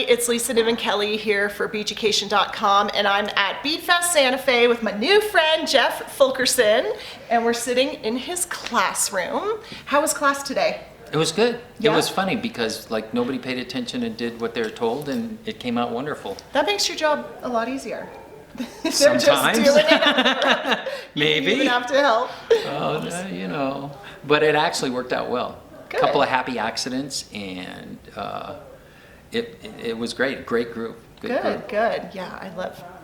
it's Lisa Niven Kelly here for Beaducation.com, and I'm at Bead Fest Santa Fe with my new friend Jeff Fulkerson, and we're sitting in his classroom. How was class today? It was good. Yeah? It was funny because like nobody paid attention and did what they were told, and it came out wonderful. That makes your job a lot easier. They're Sometimes. just doing it. Maybe. You even have to help. Oh, you know. But it actually worked out well. Good. A couple of happy accidents, and it was great. Great group. Good group. Good. Yeah, I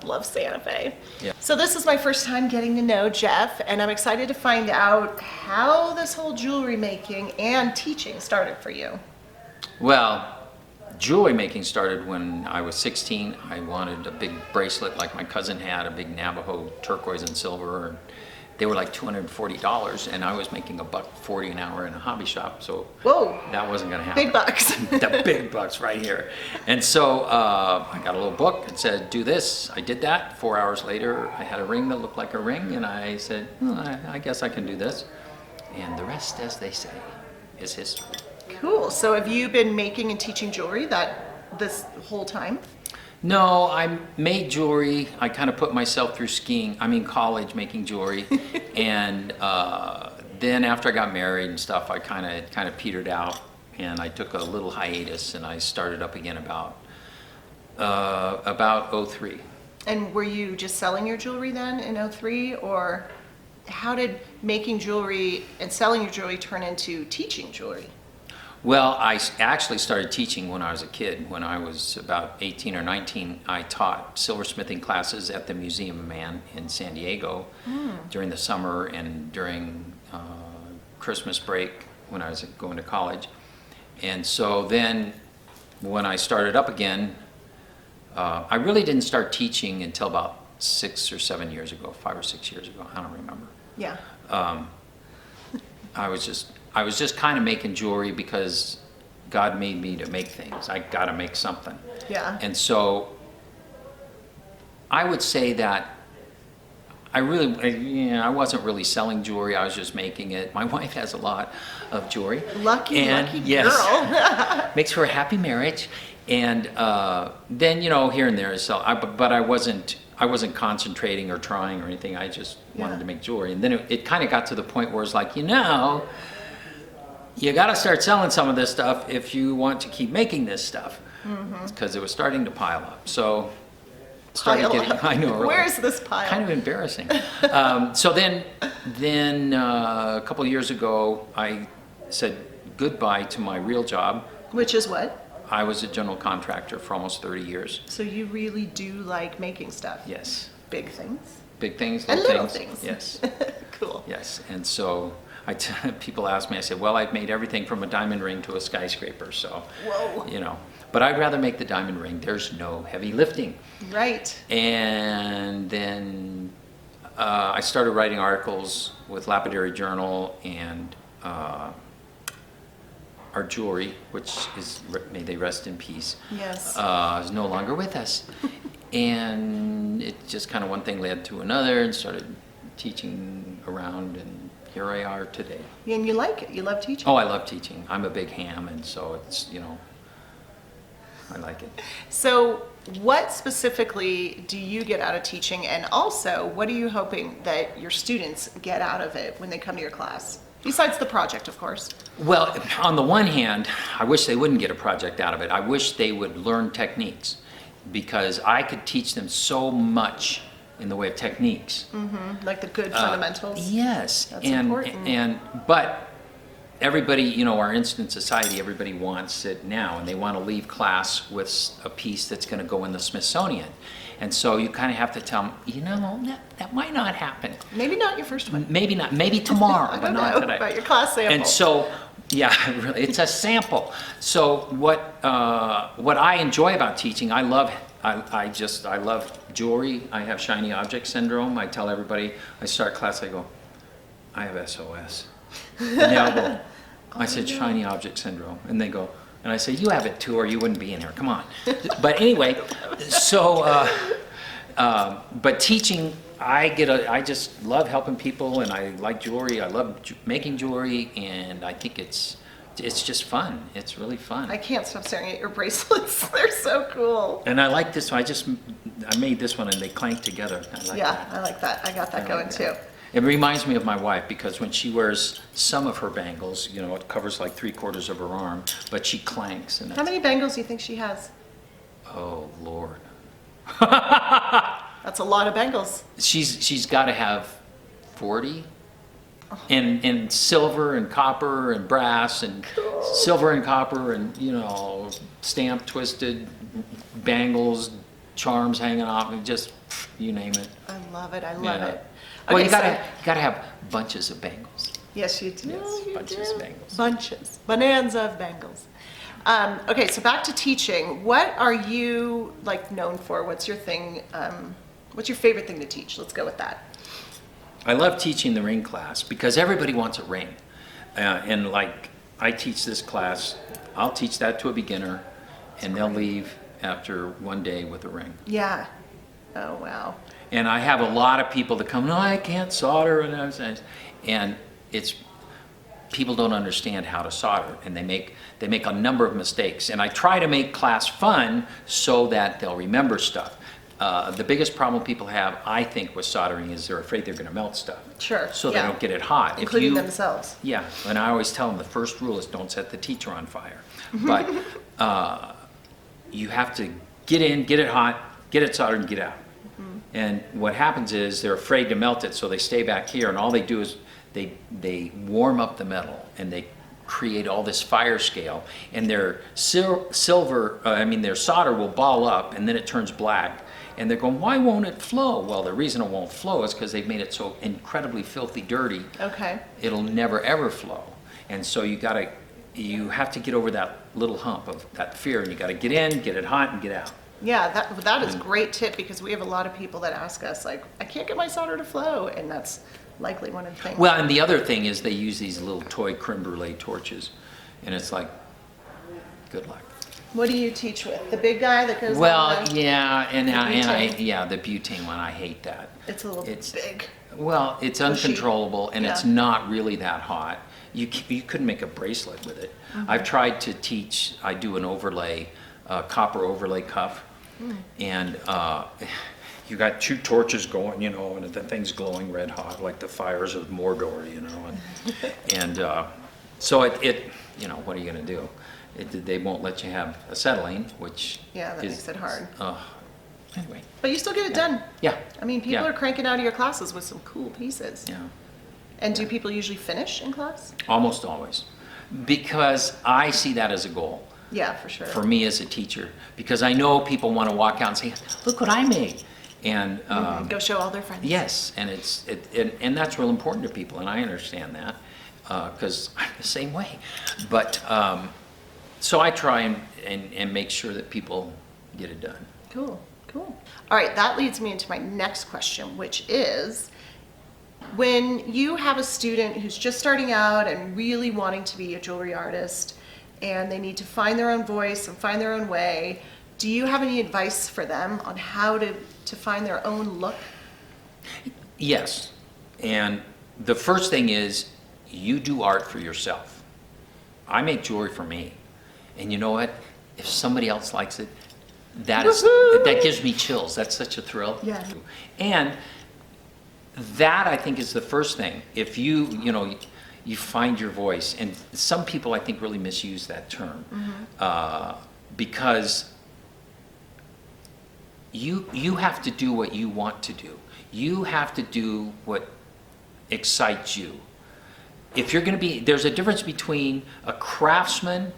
love Santa Fe. Yeah. So this is my first time getting to know Jeff, and I'm excited to find out how this whole jewelry making and teaching started for you. Well, jewelry making started when I was 16. I wanted a big bracelet like my cousin had, a big Navajo turquoise and silver. And they were like $240, and I was making $1.40 an hour in a hobby shop, so Whoa. that wasn't going to happen. Big bucks. The big bucks right here. And so I got a little book that said, do this. I did that. 4 hours later, I had a ring that looked like a ring, and I said, well, I guess I can do this. And the rest, as they say, is history. Cool. So have you been making and teaching jewelry this whole time? No, I made jewelry. I kind of put myself through college making jewelry. And then after I got married and stuff, I kind of petered out, and I took a little hiatus, and I started up again about '03. And were you just selling your jewelry then in '03, or how did making jewelry and selling your jewelry turn into teaching jewelry? Well, I actually started teaching when I was a kid. When I was about 18 or 19, I taught silversmithing classes at the Museum of Man in San Diego during the summer and during Christmas break when I was going to college. And so then when I started up again, I really didn't start teaching until about 6 or 7 years ago, 5 or 6 years ago, I don't remember. Yeah. I was just kind of making jewelry because God made me to make things. I got to make something. Yeah. And so I would say that I wasn't really selling jewelry. I was just making it. My wife has a lot of jewelry. Lucky Yes, girl. makes for a happy marriage. And then, here and there, but I wasn't concentrating or trying or anything. I just wanted to make jewelry. And then it kind of got to the point where it's like, you got to start selling some of this stuff if you want to keep making this stuff, because it was starting to pile up. So I know. Really, where's this pile? Kind of embarrassing. So then a couple of years ago, I said goodbye to my real job. Which is what? I was a general contractor for almost 30 years. So you really do like making stuff? Yes. Big things? Big things, And little little things. things. Yes. Cool. Yes. And so people ask me, I said, well, I've made everything from a diamond ring to a skyscraper, so, Whoa. But I'd rather make the diamond ring. There's no heavy lifting. Right. And then I started writing articles with Lapidary Journal and our jewelry, which is, may they rest in peace, Yes. is no longer with us. And it just kind of one thing led to another, and started teaching around, and here I are today. And you like it? You love teaching? Oh, I love teaching. I'm a big ham, and so it's, I like it. So what specifically do you get out of teaching, and also what are you hoping that your students get out of it when they come to your class? Besides the project, of course. Well, on the one hand, I wish they wouldn't get a project out of it. I wish they would learn techniques, because I could teach them so much in the way of techniques. Like the good fundamentals? Yes. That's important. But everybody, our instant society, everybody wants it now, and they want to leave class with a piece that's going to go in the Smithsonian. And so you kind of have to tell them, that might not happen. Maybe not your first one. Maybe not. Maybe tomorrow, but not today. About your class sample. And so, yeah, really, it's a sample. So what I enjoy about teaching, I love jewelry. I have shiny object syndrome. I tell everybody, I start class, I go, I have SOS. And they all go, I said shiny object syndrome. And they go, and I say, you have it too, or you wouldn't be in here, come on. But anyway, so, but teaching, I just love helping people, and I like jewelry. I love making jewelry, and I think it's it's just fun. It's really fun. I can't stop staring at your bracelets. They're so cool. And I like this one. I made this one and they clank together. I like Yeah, that. I like that. I got that going too. It reminds me of my wife because when she wears some of her bangles, it covers like 3/4 of her arm, but she clanks. And How many bangles do you think she has? Oh, Lord. That's a lot of bangles. She's got to have 40. In silver and copper and brass and silver and copper and, stamped, twisted bangles, charms hanging off, and just, you name it. I love it. I love it. Well, Okay, you gotta have bunches of bangles. Yes, you do. Yes, You bunches do. of bangles. Bunches. Bonanza of bangles. Okay, so back to teaching. What are you known for? What's your thing? What's your favorite thing to teach? Let's go with that. I love teaching the ring class because everybody wants a ring. And I teach this class, I'll teach that to a beginner and they'll leave after one day with a ring. Yeah. Oh, wow. And I have a lot of people that come, no, I can't solder. And it's, people don't understand how to solder and they make a number of mistakes. And I try to make class fun so that they'll remember stuff. The biggest problem people have, I think, with soldering is they're afraid they're going to melt stuff. Sure. So yeah. they don't get it hot. Including themselves. Yeah, and I always tell them the first rule is don't set the teacher on fire. But you have to get in, get it hot, get it soldered, and get out. And what happens is they're afraid to melt it, so they stay back here, and all they do is they warm up the metal, and they create all this fire scale, and their their solder will ball up, and then it turns black. And they're going, why won't it flow? Well, the reason it won't flow is because they've made it so incredibly filthy dirty. Okay. It'll never ever flow. And so you have to get over that little hump of that fear, and you got to get in, get it hot, and get out. Yeah, that is a great tip because we have a lot of people that ask us I can't get my solder to flow, and that's likely one of the things. Well, and the other thing is they use these little toy creme brulee torches, and it's like, good luck. What do you teach with? The big guy that goes Well, the yeah, the butane? butane one, I hate that. It's a little big. Well, it's Bushy. uncontrollable, and it's Yeah. not really that hot. You couldn't make a bracelet with it. I've tried to teach, I do an overlay, copper overlay cuff, and you got two torches going, and the thing's glowing red hot, like the fires of Mordor, and so it what are you gonna do? They won't let you have acetylene, which That makes it hard. Anyway. But you still get it done. Yeah. I mean, people Yeah. are cranking out of your classes with some cool pieces. Yeah. And do people usually finish in class? Almost always, because I see that as a goal. Yeah, for sure. For me as a teacher, because I know people want to walk out and say, look what I made. And Go show all their friends. yes, and and that's real important to people, and I understand that because I'm the same way. But so I try and make sure that people get it done. Cool. All right, that leads me into my next question, which is, when you have a student who's just starting out and really wanting to be a jewelry artist, and they need to find their own voice and find their own way, do you have any advice for them on how to find their own look? Yes, and the first thing is you do art for yourself. I make jewelry for me, and you know what? If somebody else likes it, that gives me chills. That's such a thrill. Yeah. And that, I think, is the first thing. If you find your voice, and some people I think really misuse that term because you have to do what you want to do. You have to do what excites you. If you're going to be, there's a difference between a craftsman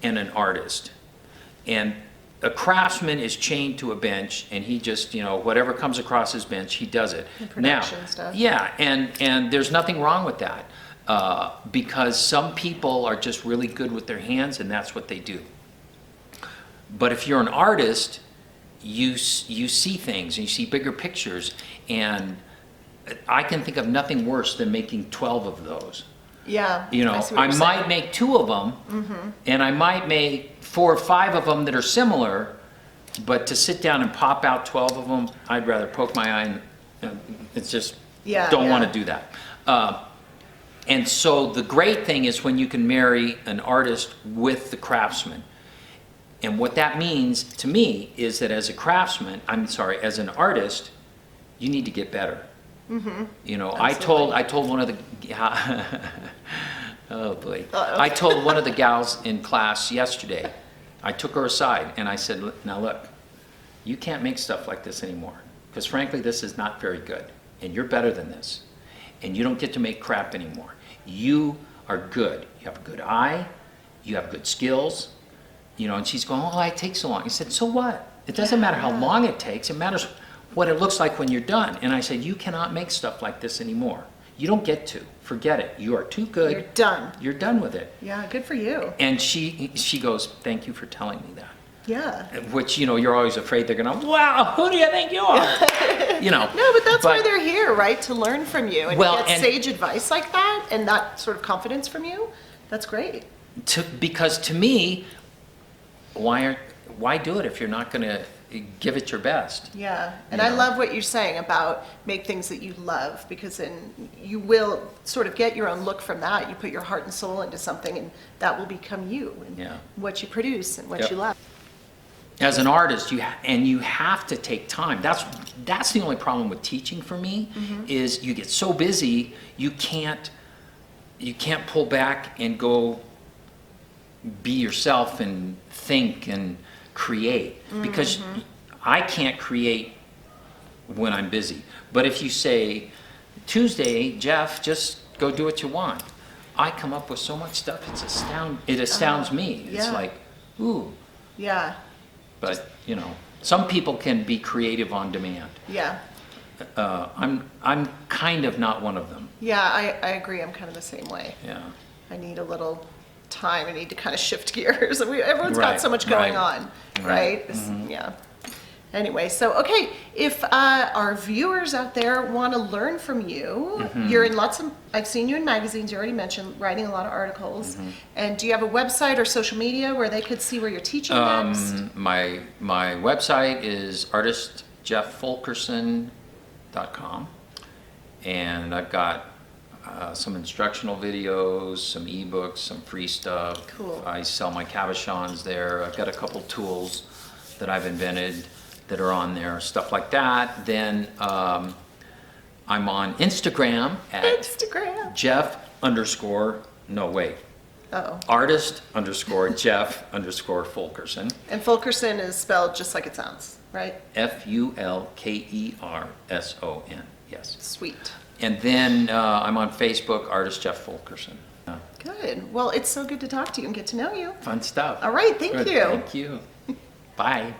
and an artist. And a craftsman is chained to a bench, and he just, whatever comes across his bench, he does it. And production stuff. Yeah, and there's nothing wrong with that because some people are just really good with their hands, and that's what they do. But if you're an artist, you see things, and you see bigger pictures, and I can think of nothing worse than making 12 of those. Yeah. I might make 2 of them, and I might make 4 or 5 of them that are similar, but to sit down and pop out 12 of them, I'd rather poke my eye and it's just, don't want to do that. And so the great thing is when you can marry an artist with the craftsman. And what that means to me is that as as an artist, you need to get better. Mm-hmm. You know, Absolutely. I told one of the, oh boy. Uh-oh. I told one of the gals in class yesterday, I took her aside and I said, now look, you can't make stuff like this anymore. Because frankly, this is not very good. And you're better than this. And you don't get to make crap anymore. You are good. You have a good eye. You have good skills. You know, and she's going, oh, it takes so long. I said, so what? It doesn't matter how long it takes. It matters what it looks like when you're done. And I said, you cannot make stuff like this anymore. You don't get to. Forget it. You are too good. You're done. You're done with it. Yeah, good for you. And she goes, thank you for telling me that. Yeah. Which, you know, you're always afraid they're going to, wow, who do you think you are? You know. No, but that's why they're here, right? To learn from you and Well, get and- sage advice like that and that sort of confidence from you. That's great. Because to me, why do it if you're not going to give it your best? Yeah, and You I know. love what you're saying about make things that you love, because then you will sort of get your own look from that. You put your heart and soul into something, and that will become you and Yeah. what you produce and what Yep. you love. As an artist, you have to take time. That's the only problem with teaching for me, is you get so busy you can't pull back and go be yourself and think and create, because I can't create when I'm busy. But if you say, Tuesday, Jeff, just go do what you want, I come up with so much stuff. It astounds me. It's yeah. like, ooh. Yeah, But, you know, some people can be creative on demand. yeah. I'm kind of not one of them. Yeah, I agree. I'm kind of the same way. Yeah. I need a little time. I need to kind of shift gears. Everyone's Right, got so much going right, on, right. right? Yeah. Anyway, so, okay, if our viewers out there want to learn from you, you're in I've seen you in magazines, you already mentioned, writing a lot of articles. And do you have a website or social media where they could see where you're teaching next? My website is artistjeffulkerson.com, and I've got some instructional videos, some ebooks, some free stuff. Cool. I sell my cabochons there. I've got a couple tools that I've invented that are on there, stuff like that. Then I'm on Instagram at Instagram. artist_Jeff_Fulkerson. And Fulkerson is spelled just like it sounds, right? Fulkerson, yes. Sweet. And then I'm on Facebook, Artist Jeff Fulkerson. Good. Well, it's so good to talk to you and get to know you. Fun stuff. All right, thank Good, you. Thank you. Bye.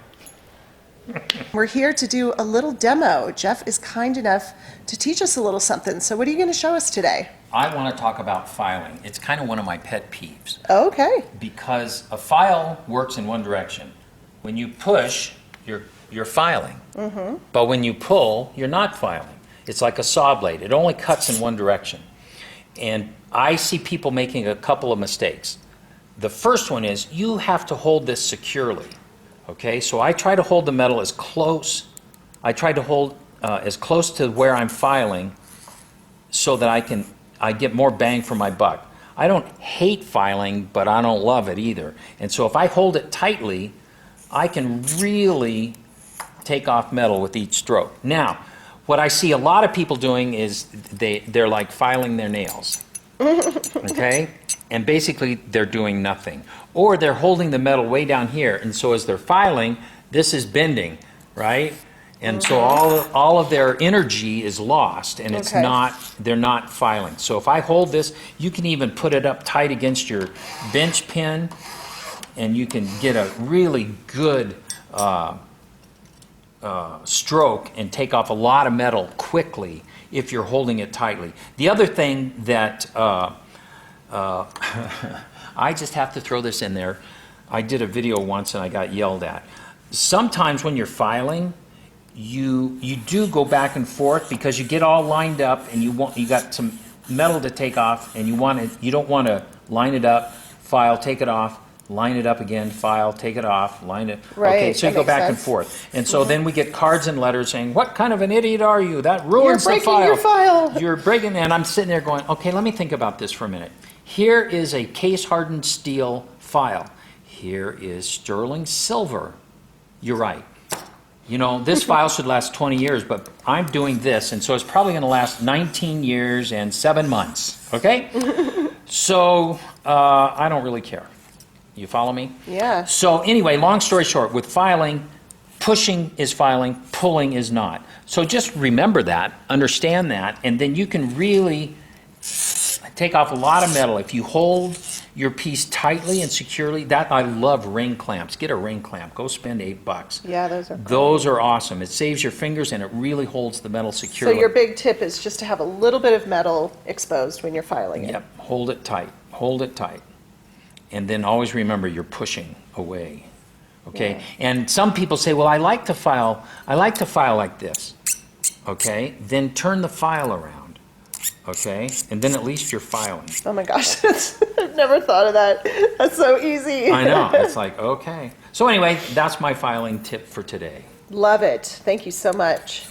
We're here to do a little demo. Jeff is kind enough to teach us a little something. So what are you going to show us today? I want to talk about filing. It's kind of one of my pet peeves, Okay. because a file works in one direction. When you push, you're filing. But when you pull, you're not filing. It's like a saw blade. It only cuts in one direction. And I see people making a couple of mistakes. The first one is you have to hold this securely. Okay, so I try to hold the metal as close. I try to hold as close to where I'm filing so that I get more bang for my buck. I don't hate filing, but I don't love it either. And so if I hold it tightly, I can really take off metal with each stroke. Now, what I see a lot of people doing is they're like filing their nails. Okay? And basically they're doing nothing. Or they're holding the metal way down here, and so as they're filing, this is bending, right? And so all of their energy is lost, and it's Okay. they're not filing. So if I hold this, you can even put it up tight against your bench pin, and you can get a really good stroke and take off a lot of metal quickly if you're holding it tightly. The other thing that I just have to throw this in there. I did a video once and I got yelled at. Sometimes when you're filing, you do go back and forth because you get all lined up and you got some metal to take off, and you don't want to line it up, file, take it off, line it up again, file, take it off, line it. Right, Okay, so you that go makes back and sense. forth. And so then we get cards and letters saying, what kind of an idiot are you? That You're ruins the breaking file. your file. You're breaking, and I'm sitting there going, okay, let me think about this for a minute. Here is a case-hardened steel file. Here is sterling silver. You're right. You know, this file should last 20 years, but I'm doing this, and so it's probably going to last 19 years and 7 months, okay? So I don't really care. You follow me? Yeah. So anyway, long story short, with filing, pushing is filing, pulling is not. So just remember that, understand that, and then you can really take off a lot of metal. If you hold your piece tightly and securely, that I love ring clamps. Get a ring clamp. Go spend $8. Yeah, those are cool. Those are awesome. It saves your fingers and it really holds the metal So securely. your big tip is just to have a little bit of metal exposed when you're filing it. Yep, hold it tight. Hold it tight. And then always remember you're pushing away. Okay? Yeah. And some people say, well, I like to file like this. Okay? Then turn the file around. Okay? And then at least you're filing. Oh my gosh, I've never thought of that. That's so easy. I know. It's like, okay. So anyway, that's my filing tip for today. Love it. Thank you so much.